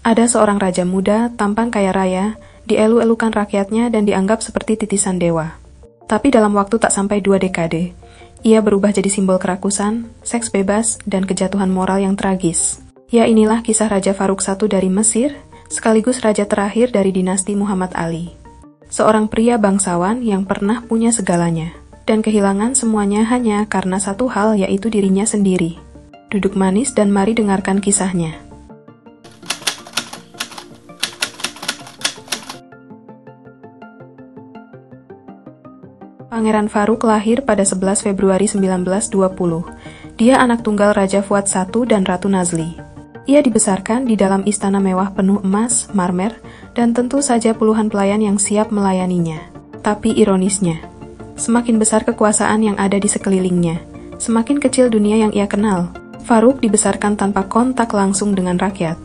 Ada seorang raja muda, tampan kaya raya, dielu-elukan rakyatnya dan dianggap seperti titisan dewa. Tapi dalam waktu tak sampai 2 dekade, ia berubah jadi simbol kerakusan, seks bebas, dan kejatuhan moral yang tragis. Ya, inilah kisah Raja Farouk I dari Mesir, sekaligus raja terakhir dari dinasti Muhammad Ali. Seorang pria bangsawan yang pernah punya segalanya, dan kehilangan semuanya hanya karena satu hal, yaitu dirinya sendiri. Duduk manis dan mari dengarkan kisahnya. Pangeran Farouk lahir pada 11 Februari 1920. Dia anak tunggal Raja Fuad I dan Ratu Nazli. Ia dibesarkan di dalam istana mewah penuh emas, marmer, dan tentu saja puluhan pelayan yang siap melayaninya. Tapi ironisnya, semakin besar kekuasaan yang ada di sekelilingnya, semakin kecil dunia yang ia kenal. Farouk dibesarkan tanpa kontak langsung dengan rakyat,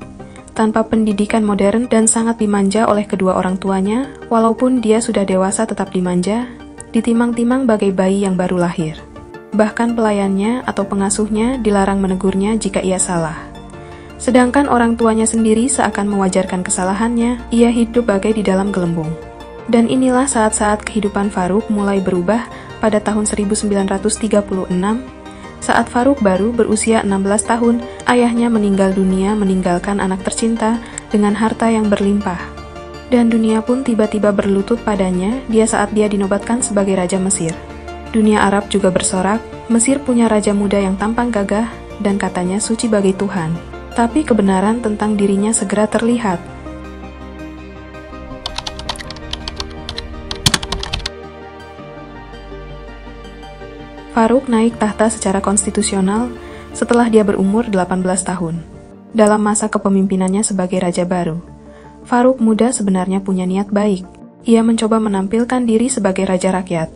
tanpa pendidikan modern dan sangat dimanja oleh kedua orang tuanya. Walaupun dia sudah dewasa tetap dimanja, ditimang-timang bagai bayi yang baru lahir. Bahkan pelayannya atau pengasuhnya dilarang menegurnya jika ia salah. Sedangkan orang tuanya sendiri seakan mewajarkan kesalahannya, ia hidup bagai di dalam gelembung. Dan inilah saat-saat kehidupan Farouk mulai berubah pada tahun 1936, saat Farouk baru berusia 16 tahun, ayahnya meninggal dunia meninggalkan anak tercinta dengan harta yang berlimpah. Dan dunia pun tiba-tiba berlutut padanya saat dia dinobatkan sebagai Raja Mesir. Dunia Arab juga bersorak, Mesir punya raja muda yang tampang gagah dan katanya suci bagai Tuhan. Tapi kebenaran tentang dirinya segera terlihat. Farouk naik tahta secara konstitusional setelah dia berumur 18 tahun. Dalam masa kepemimpinannya sebagai raja baru, Farouk muda sebenarnya punya niat baik. Ia mencoba menampilkan diri sebagai raja rakyat.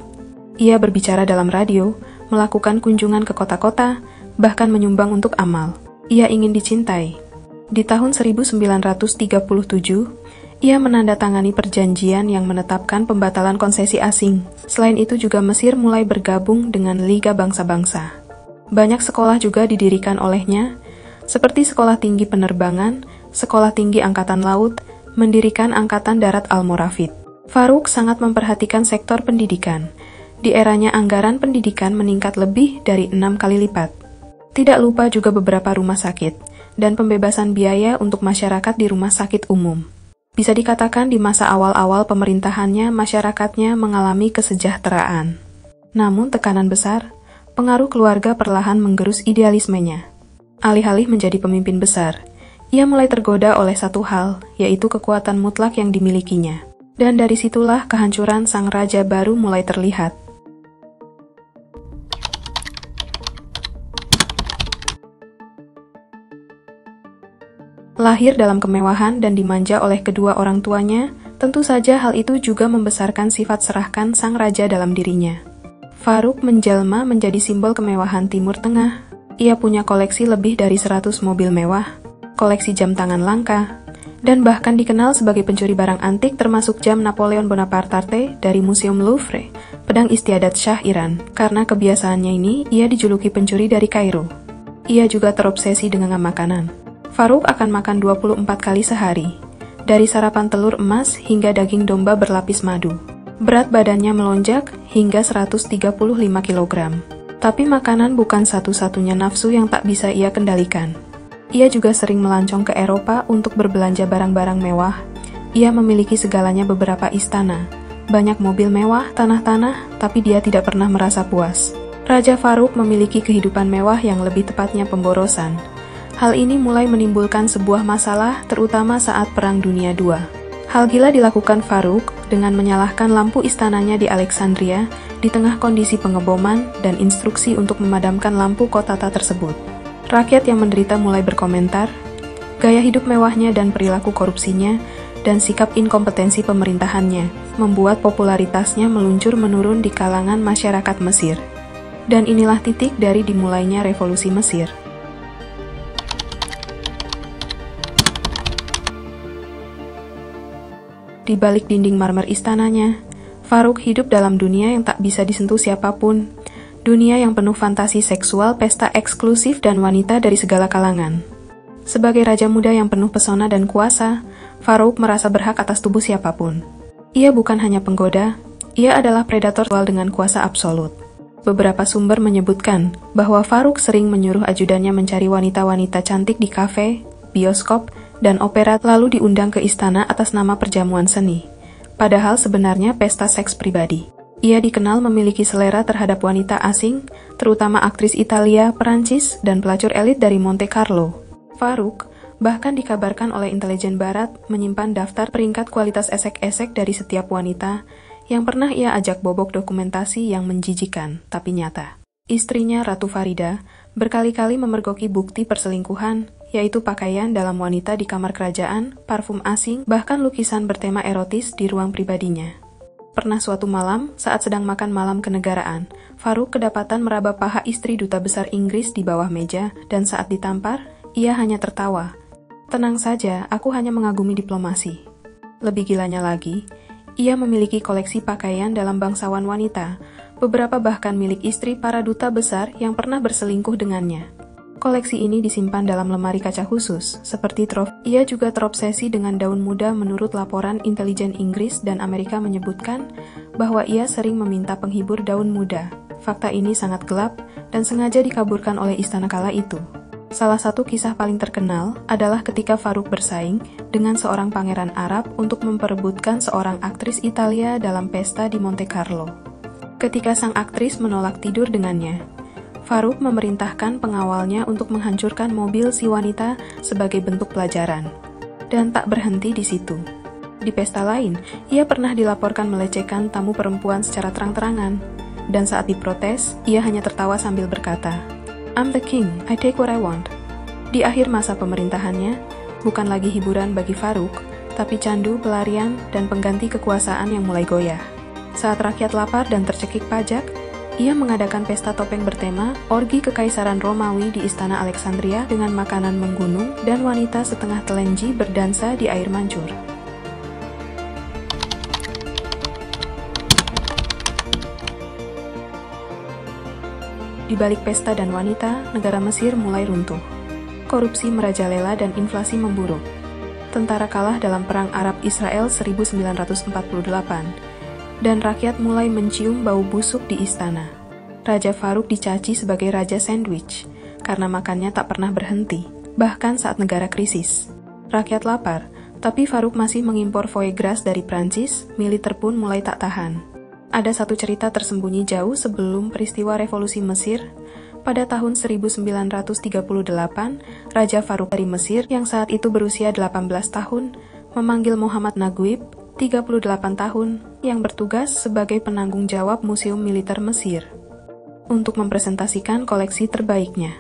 Ia berbicara dalam radio, melakukan kunjungan ke kota-kota, bahkan menyumbang untuk amal. Ia ingin dicintai. Di tahun 1937, ia menandatangani perjanjian yang menetapkan pembatalan konsesi asing. Selain itu juga Mesir mulai bergabung dengan Liga Bangsa-Bangsa. Banyak sekolah juga didirikan olehnya, seperti Sekolah Tinggi Penerbangan, Sekolah Tinggi Angkatan Laut, mendirikan Angkatan Darat Almoravid. Farouk sangat memperhatikan sektor pendidikan. Di eranya anggaran pendidikan meningkat lebih dari 6 kali lipat. Tidak lupa juga beberapa rumah sakit, dan pembebasan biaya untuk masyarakat di rumah sakit umum. Bisa dikatakan di masa awal-awal pemerintahannya, masyarakatnya mengalami kesejahteraan. Namun tekanan besar, pengaruh keluarga perlahan menggerus idealismenya. Alih-alih menjadi pemimpin besar, ia mulai tergoda oleh satu hal, yaitu kekuatan mutlak yang dimilikinya. Dan dari situlah kehancuran sang raja baru mulai terlihat. Lahir dalam kemewahan dan dimanja oleh kedua orang tuanya, tentu saja hal itu juga membesarkan sifat serakah sang raja dalam dirinya. Farouk menjelma menjadi simbol kemewahan Timur Tengah. Ia punya koleksi lebih dari 100 mobil mewah, koleksi jam tangan langka, dan bahkan dikenal sebagai pencuri barang antik termasuk jam Napoleon Bonaparte dari Museum Louvre, pedang istiadat Syah Iran. Karena kebiasaannya ini, ia dijuluki pencuri dari Kairo. Ia juga terobsesi dengan makanan. Farouk akan makan 24 kali sehari, dari sarapan telur emas hingga daging domba berlapis madu. Berat badannya melonjak hingga 135 kg. Tapi makanan bukan satu-satunya nafsu yang tak bisa ia kendalikan. Ia juga sering melancong ke Eropa untuk berbelanja barang-barang mewah. Ia memiliki segalanya, beberapa istana, banyak mobil mewah, tanah-tanah, tapi dia tidak pernah merasa puas. Raja Farouk memiliki kehidupan mewah yang lebih tepatnya pemborosan. Hal ini mulai menimbulkan sebuah masalah, terutama saat Perang Dunia II. Hal gila dilakukan Farouk dengan menyalakan lampu istananya di Alexandria di tengah kondisi pengeboman dan instruksi untuk memadamkan lampu kota tersebut. Rakyat yang menderita mulai berkomentar, gaya hidup mewahnya dan perilaku korupsinya, dan sikap inkompetensi pemerintahannya, membuat popularitasnya meluncur menurun di kalangan masyarakat Mesir. Dan inilah titik dari dimulainya revolusi Mesir. Di balik dinding marmer istananya, Farouk hidup dalam dunia yang tak bisa disentuh siapapun. Dunia yang penuh fantasi seksual, pesta eksklusif, dan wanita dari segala kalangan. Sebagai raja muda yang penuh pesona dan kuasa, Farouk merasa berhak atas tubuh siapapun. Ia bukan hanya penggoda, ia adalah predator dengan kuasa absolut. Beberapa sumber menyebutkan bahwa Farouk sering menyuruh ajudannya mencari wanita-wanita cantik di kafe, bioskop, dan opera lalu diundang ke istana atas nama perjamuan seni. Padahal sebenarnya pesta seks pribadi. Ia dikenal memiliki selera terhadap wanita asing, terutama aktris Italia, Perancis, dan pelacur elit dari Monte Carlo. Farouk bahkan dikabarkan oleh intelijen barat menyimpan daftar peringkat kualitas esek-esek dari setiap wanita yang pernah ia ajak bobok dokumentasi yang menjijikan, tapi nyata. Istrinya, Ratu Farida, berkali-kali memergoki bukti perselingkuhan, yaitu pakaian dalam wanita di kamar kerajaan, parfum asing, bahkan lukisan bertema erotis di ruang pribadinya. Pernah suatu malam, saat sedang makan malam kenegaraan, Farouk kedapatan meraba paha istri duta besar Inggris di bawah meja, dan saat ditampar, ia hanya tertawa. Tenang saja, aku hanya mengagumi diplomasi. Lebih gilanya lagi, ia memiliki koleksi pakaian dalam bangsawan wanita, beberapa bahkan milik istri para duta besar yang pernah berselingkuh dengannya. Koleksi ini disimpan dalam lemari kaca khusus, seperti trofi. Ia juga terobsesi dengan daun muda menurut laporan intelijen Inggris dan Amerika menyebutkan bahwa ia sering meminta penghibur daun muda. Fakta ini sangat gelap dan sengaja dikaburkan oleh istana kala itu. Salah satu kisah paling terkenal adalah ketika Farouk bersaing dengan seorang pangeran Arab untuk memperebutkan seorang aktris Italia dalam pesta di Monte Carlo. Ketika sang aktris menolak tidur dengannya, Farouk memerintahkan pengawalnya untuk menghancurkan mobil si wanita sebagai bentuk pelajaran. Dan tak berhenti di situ. Di pesta lain, ia pernah dilaporkan melecehkan tamu perempuan secara terang-terangan. Dan saat diprotes, ia hanya tertawa sambil berkata, "I'm the king, I take what I want." Di akhir masa pemerintahannya, bukan lagi hiburan bagi Farouk, tapi candu, pelarian, dan pengganti kekuasaan yang mulai goyah. Saat rakyat lapar dan tercekik pajak, ia mengadakan pesta topeng bertema orgi kekaisaran Romawi di Istana Alexandria dengan makanan menggunung dan wanita setengah telenji berdansa di air mancur. Di balik pesta dan wanita, negara Mesir mulai runtuh. Korupsi merajalela dan inflasi memburuk. Tentara kalah dalam Perang Arab-Israel 1948. Dan rakyat mulai mencium bau busuk di istana. Raja Farouk dicaci sebagai Raja Sandwich, karena makannya tak pernah berhenti, bahkan saat negara krisis. Rakyat lapar, tapi Farouk masih mengimpor foie gras dari Prancis, militer pun mulai tak tahan. Ada satu cerita tersembunyi jauh sebelum peristiwa revolusi Mesir. Pada tahun 1938, Raja Farouk dari Mesir yang saat itu berusia 18 tahun, memanggil Muhammad Naguib, 38 tahun, yang bertugas sebagai penanggung jawab Museum Militer Mesir, untuk mempresentasikan koleksi terbaiknya.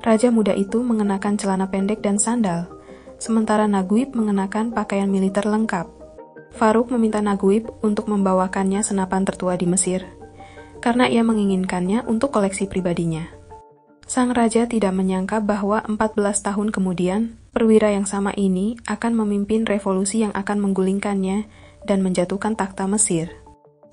Raja muda itu mengenakan celana pendek dan sandal, sementara Naguib mengenakan pakaian militer lengkap. Farouk meminta Naguib untuk membawakannya senapan tertua di Mesir, karena ia menginginkannya untuk koleksi pribadinya. Sang raja tidak menyangka bahwa 14 tahun kemudian, perwira yang sama ini akan memimpin revolusi yang akan menggulingkannya dan menjatuhkan takhta Mesir.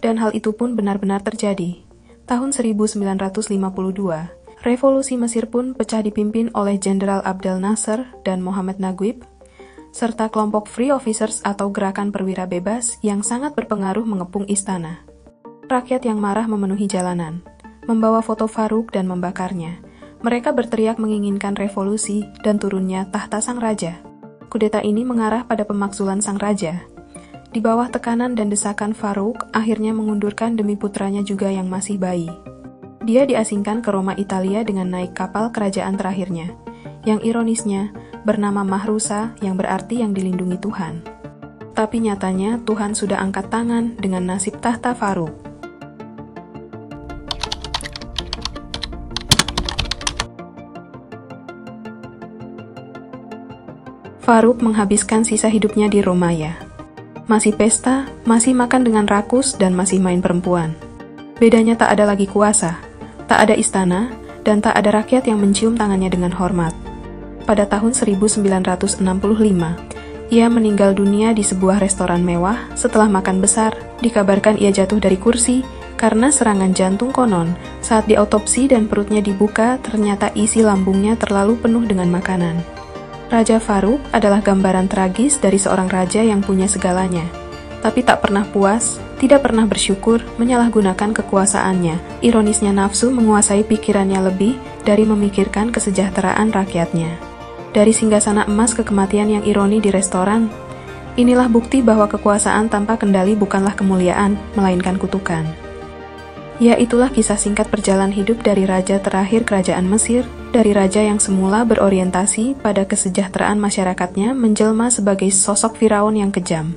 Dan hal itu pun benar-benar terjadi. Tahun 1952, revolusi Mesir pun pecah dipimpin oleh Jenderal Abdel Nasser dan Mohamed Naguib, serta kelompok Free Officers atau gerakan perwira bebas yang sangat berpengaruh mengepung istana. Rakyat yang marah memenuhi jalanan, membawa foto Farouk dan membakarnya. Mereka berteriak menginginkan revolusi dan turunnya tahta sang raja. Kudeta ini mengarah pada pemakzulan sang raja. Di bawah tekanan dan desakan Farouk, akhirnya mengundurkan demi putranya juga yang masih bayi. Dia diasingkan ke Roma, Italia dengan naik kapal kerajaan terakhirnya, yang ironisnya bernama Mahrusa yang berarti yang dilindungi Tuhan. Tapi nyatanya Tuhan sudah angkat tangan dengan nasib tahta Farouk. Farouk menghabiskan sisa hidupnya di Romaya. Masih pesta, masih makan dengan rakus, dan masih main perempuan. Bedanya tak ada lagi kuasa, tak ada istana, dan tak ada rakyat yang mencium tangannya dengan hormat. Pada tahun 1965, ia meninggal dunia di sebuah restoran mewah setelah makan besar. Dikabarkan ia jatuh dari kursi karena serangan jantung konon. Saat diautopsi dan perutnya dibuka, ternyata isi lambungnya terlalu penuh dengan makanan. Raja Farouk adalah gambaran tragis dari seorang raja yang punya segalanya, tapi tak pernah puas, tidak pernah bersyukur, menyalahgunakan kekuasaannya. Ironisnya nafsu menguasai pikirannya lebih dari memikirkan kesejahteraan rakyatnya. Dari singgasana emas ke kematian yang ironi di restoran, inilah bukti bahwa kekuasaan tanpa kendali bukanlah kemuliaan, melainkan kutukan. Ya, itulah kisah singkat perjalanan hidup dari raja terakhir kerajaan Mesir, dari raja yang semula berorientasi pada kesejahteraan masyarakatnya menjelma sebagai sosok Firaun yang kejam.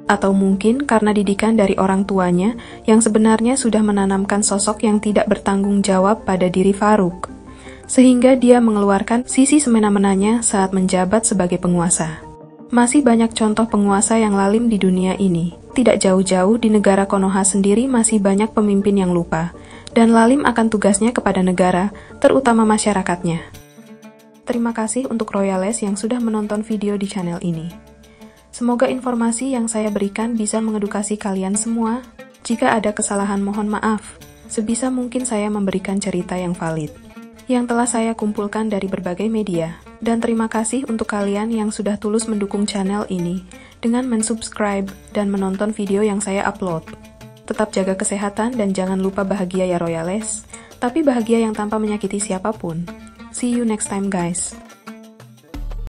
Atau mungkin karena didikan dari orang tuanya yang sebenarnya sudah menanamkan sosok yang tidak bertanggung jawab pada diri Farouk, sehingga dia mengeluarkan sisi semena-menanya saat menjabat sebagai penguasa. Masih banyak contoh penguasa yang lalim di dunia ini. Tidak jauh-jauh di negara Konoha sendiri masih banyak pemimpin yang lupa dan lalim akan tugasnya kepada negara, terutama masyarakatnya. Terima kasih untuk Royales yang sudah menonton video di channel ini. Semoga informasi yang saya berikan bisa mengedukasi kalian semua. Jika ada kesalahan mohon maaf. Sebisa mungkin saya memberikan cerita yang valid, yang telah saya kumpulkan dari berbagai media. Dan terima kasih untuk kalian yang sudah tulus mendukung channel ini dengan mensubscribe dan menonton video yang saya upload. Tetap jaga kesehatan dan jangan lupa bahagia ya Royales, tapi bahagia yang tanpa menyakiti siapapun. See you next time guys.